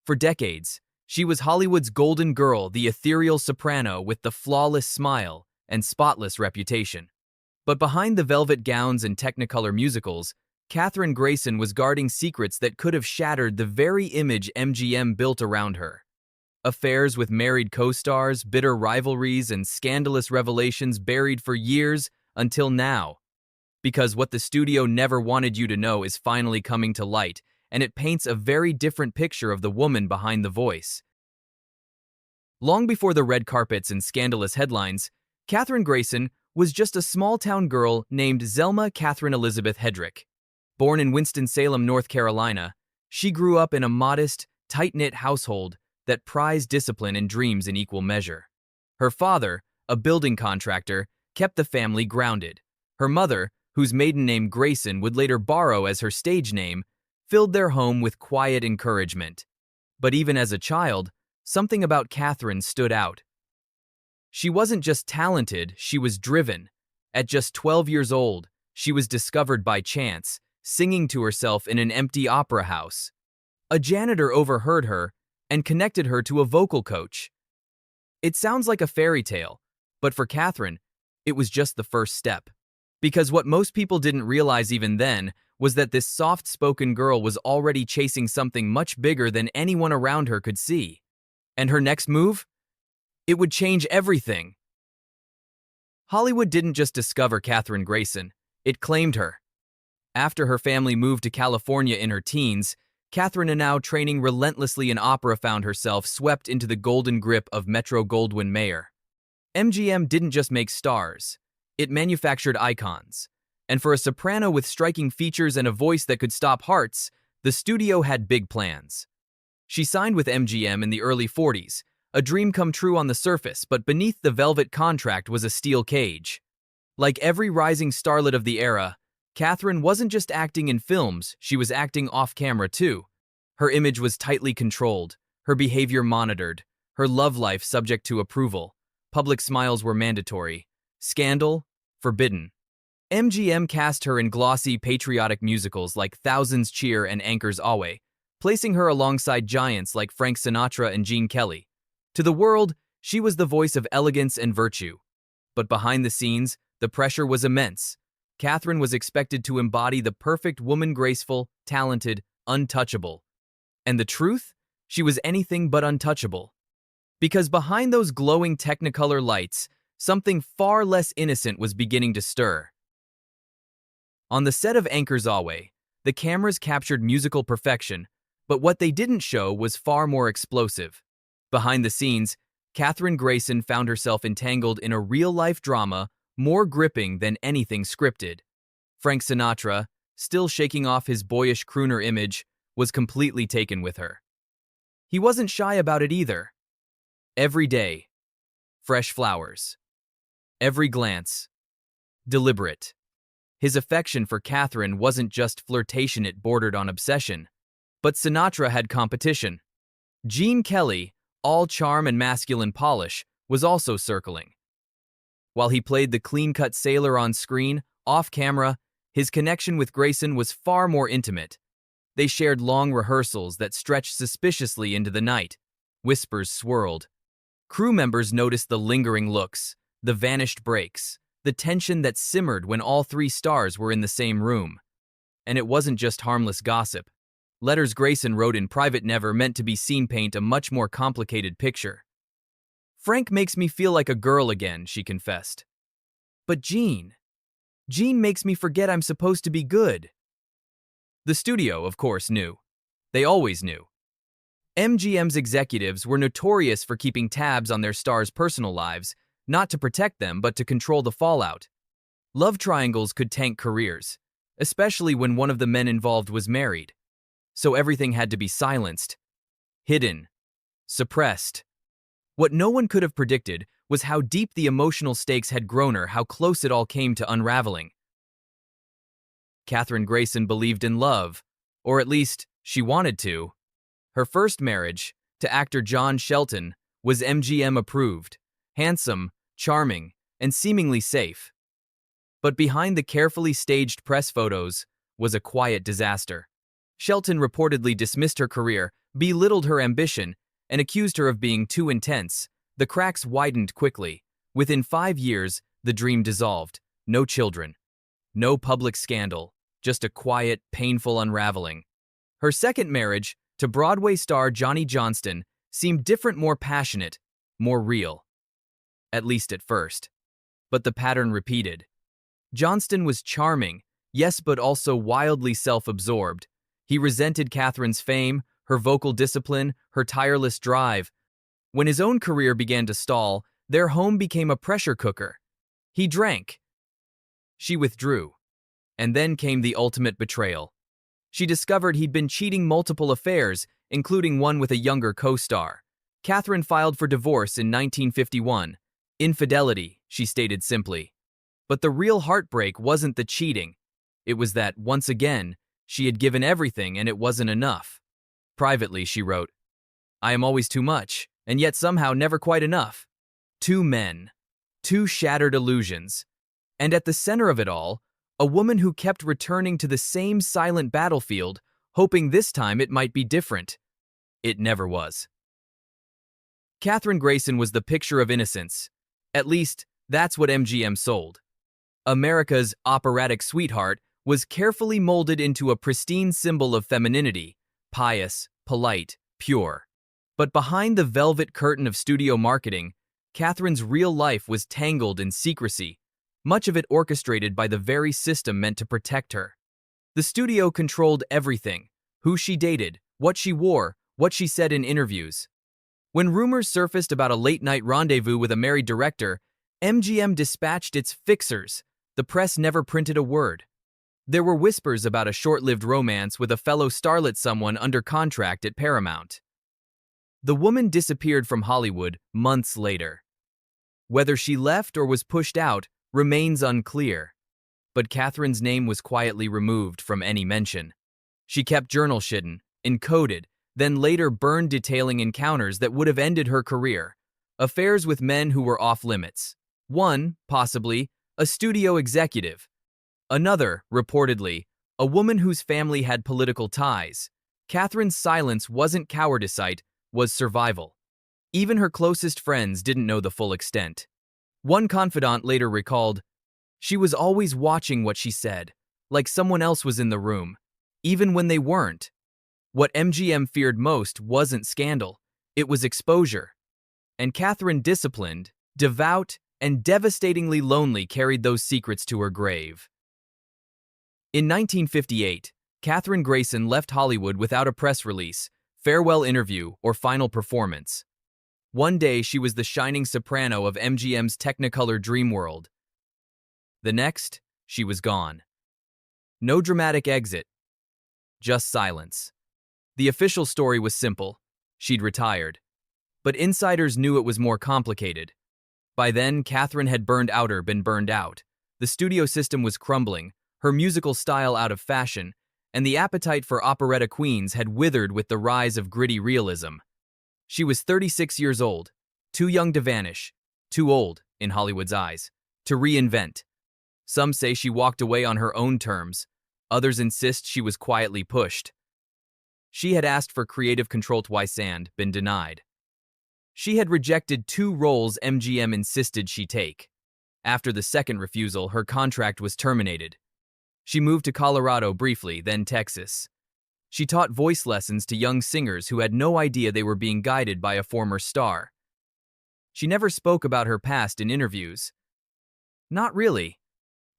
For decades, she was Hollywood's golden girl, the ethereal soprano with the flawless smile and spotless reputation. But behind the velvet gowns and Technicolor musicals, Katherine Grayson was guarding secrets that could have shattered the very image MGM built around her. Affairs with married co-stars, bitter rivalries, and scandalous revelations buried for years until now. Because what the studio never wanted you to know is finally coming to light, and it paints a very different picture of the woman behind the voice. Long before the red carpets and scandalous headlines, Katherine Grayson was just a small-town girl named Zelma Catherine Elizabeth Hedrickk. Born in Winston-Salem, North Carolina, she grew up in a modest, tight-knit household that prized discipline and dreams in equal measure. Her father, a building contractor, kept the family grounded. Her mother, whose maiden name Grayson would later borrow as her stage name, filled their home with quiet encouragement. But even as a child, something about Katherine stood out. She wasn't just talented, she was driven. At just 12 years old, she was discovered by chance, singing to herself in an empty opera house. A janitor overheard her and connected her to a vocal coach. It sounds like a fairy tale, but for Katherine, it was just the first step. Because what most people didn't realize even then was that this soft-spoken girl was already chasing something much bigger than anyone around her could see. And her next move? It would change everything. Hollywood didn't just discover Katherine Grayson, it claimed her. After her family moved to California in her teens, Katherine, now training relentlessly in opera, found herself swept into the golden grip of Metro-Goldwyn-Mayer. MGM didn't just make stars, it manufactured icons. And for a soprano with striking features and a voice that could stop hearts, the studio had big plans. She signed with MGM in the early 40s, a dream come true on the surface, but beneath the velvet contract was a steel cage. Like every rising starlet of the era, Katherine wasn't just acting in films, she was acting off-camera too. Her image was tightly controlled, her behavior monitored, her love life subject to approval. Public smiles were mandatory. Scandal? Forbidden. MGM cast her in glossy, patriotic musicals like Thousands Cheer and Anchor's Awe, placing her alongside giants like Frank Sinatra and Gene Kelly. To the world, she was the voice of elegance and virtue. But behind the scenes, the pressure was immense. Katherine was expected to embody the perfect woman, graceful, talented, untouchable. And the truth? She was anything but untouchable. Because behind those glowing Technicolor lights, something far less innocent was beginning to stir. On the set of Anchor's Awe, the cameras captured musical perfection, but what they didn't show was far more explosive. Behind the scenes, Katherine Grayson found herself entangled in a real-life drama more gripping than anything scripted. Frank Sinatra, still shaking off his boyish crooner image, was completely taken with her. He wasn't shy about it either. Every day, fresh flowers. Every glance, deliberate. His affection for Katherine wasn't just flirtation, it bordered on obsession. But Sinatra had competition. Gene Kelly, all charm and masculine polish, was also circling. While he played the clean-cut sailor on screen, off-camera, his connection with Grayson was far more intimate. They shared long rehearsals that stretched suspiciously into the night. Whispers swirled. Crew members noticed the lingering looks, the vanished breaks, the tension that simmered when all three stars were in the same room. And it wasn't just harmless gossip. Letters Grayson wrote in private never meant to be seen paint a much more complicated picture. "Frank makes me feel like a girl again," she confessed. "But Gene makes me forget I'm supposed to be good." The studio, of course, knew. They always knew. MGM's executives were notorious for keeping tabs on their stars' personal lives, not to protect them but to control the fallout. Love triangles could tank careers, especially when one of the men involved was married. So everything had to be silenced, hidden, suppressed. What no one could have predicted was how deep the emotional stakes had grown or how close it all came to unraveling. Katherine Grayson believed in love, or at least she wanted to. Her first marriage, to actor John Shelton, was MGM approved, handsome, charming, and seemingly safe. But behind the carefully staged press photos was a quiet disaster. Shelton reportedly dismissed her career, belittled her ambition, and accused her of being too intense. The cracks widened quickly. Within 5 years, the dream dissolved. No children. No public scandal. Just a quiet, painful unraveling. Her second marriage, to Broadway star Johnny Johnston, seemed different, more passionate, more real. At least at first. But the pattern repeated. Johnston was charming, yes, but also wildly self-absorbed. He resented Catherine's fame, her vocal discipline, her tireless drive. When his own career began to stall, their home became a pressure cooker. He drank. She withdrew. And then came the ultimate betrayal. She discovered he'd been cheating multiple affairs, including one with a younger co-star. Catherine filed for divorce in 1951. Infidelity, she stated simply. But the real heartbreak wasn't the cheating. It was that, once again, she had given everything and it wasn't enough. Privately, she wrote, "I am always too much, and yet somehow never quite enough. 2 men. 2 shattered illusions. And at the center of it all, a woman who kept returning to the same silent battlefield, hoping this time it might be different. It never was." Katherine Grayson was the picture of innocence. At least, that's what MGM sold. America's operatic sweetheart was carefully molded into a pristine symbol of femininity, pious, polite, pure. But behind the velvet curtain of studio marketing, Catherine's real life was tangled in secrecy, much of it orchestrated by the very system meant to protect her. The studio controlled everything: who she dated, what she wore, what she said in interviews. When rumors surfaced about a late-night rendezvous with a married director, MGM dispatched its fixers. The press never printed a word. There were whispers about a short-lived romance with a fellow starlet, someone under contract at Paramount. The woman disappeared from Hollywood months later. Whether she left or was pushed out remains unclear. But Catherine's name was quietly removed from any mention. She kept journal shidden, encoded, then later burned, detailing encounters that would have ended her career. Affairs with men who were off-limits. One, possibly, a studio executive. Another, reportedly, a woman whose family had political ties. Catherine's silence wasn't cowardice, was survival. Even her closest friends didn't know the full extent. One confidant later recalled, "She was always watching what she said, like someone else was in the room, even when they weren't." What MGM feared most wasn't scandal, it was exposure. And Catherine, disciplined, devout, and devastatingly lonely, carried those secrets to her grave. In 1958, Katherine Grayson left Hollywood without a press release, farewell interview, or final performance. One day, she was the shining soprano of MGM's Technicolor dream world. The next, she was gone. No dramatic exit, just silence. The official story was simple: she'd retired. But insiders knew it was more complicated. By then, Catherine had been burned out. The studio system was crumbling, her musical style out of fashion, and the appetite for operetta queens had withered with the rise of gritty realism. She was 36 years old, too young to vanish, too old, in Hollywood's eyes, to reinvent. Some say she walked away on her own terms. Others insist she was quietly pushed. She had asked for creative control twice and been denied. She had rejected 2 roles MGM insisted she take. After the second refusal, her contract was terminated. She moved to Colorado briefly, then Texas. She taught voice lessons to young singers who had no idea they were being guided by a former star. She never spoke about her past in interviews. Not really.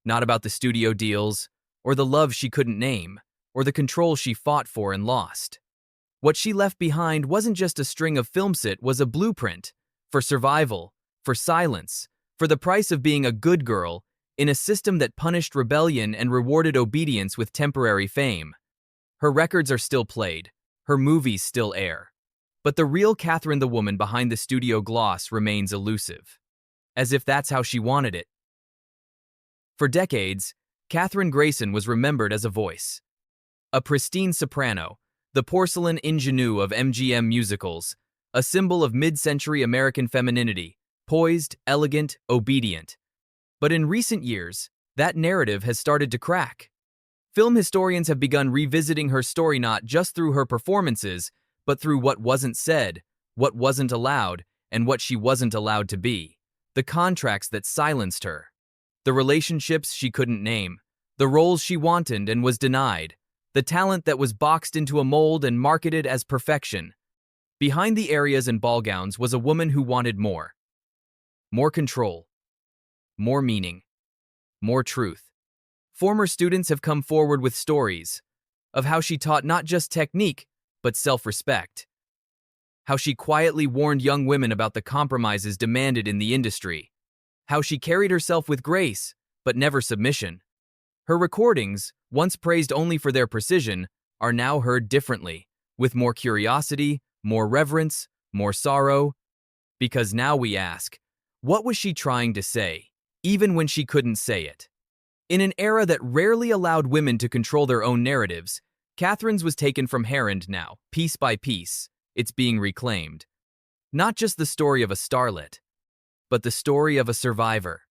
Not about the studio deals, or the love she couldn't name, or the control she fought for and lost. What she left behind wasn't just a string of films, it was a blueprint for survival, for silence, for the price of being a good girl in a system that punished rebellion and rewarded obedience with temporary fame. Her records are still played, her movies still air. But the real Catherine, the woman behind the studio gloss, remains elusive. As if that's how she wanted it. For decades, Katherine Grayson was remembered as a voice. A pristine soprano, the porcelain ingenue of MGM musicals, a symbol of mid-century American femininity, poised, elegant, obedient. But in recent years, that narrative has started to crack. Film historians have begun revisiting her story not just through her performances, but through what wasn't said, what wasn't allowed, and what she wasn't allowed to be. The contracts that silenced her. The relationships she couldn't name. The roles she wanted and was denied. The talent that was boxed into a mold and marketed as perfection. Behind the areas and ball gowns was a woman who wanted more. More control. More meaning. More truth. Former students have come forward with stories of how she taught not just technique, but self-respect. How she quietly warned young women about the compromises demanded in the industry. How she carried herself with grace, but never submission. Her recordings, once praised only for their precision, are now heard differently, with more curiosity, more reverence, more sorrow. Because now we ask, what was she trying to say, even when she couldn't say it? In an era that rarely allowed women to control their own narratives, Catherine's was taken from her, and now, piece by piece, it's being reclaimed. Not just the story of a starlet, but the story of a survivor.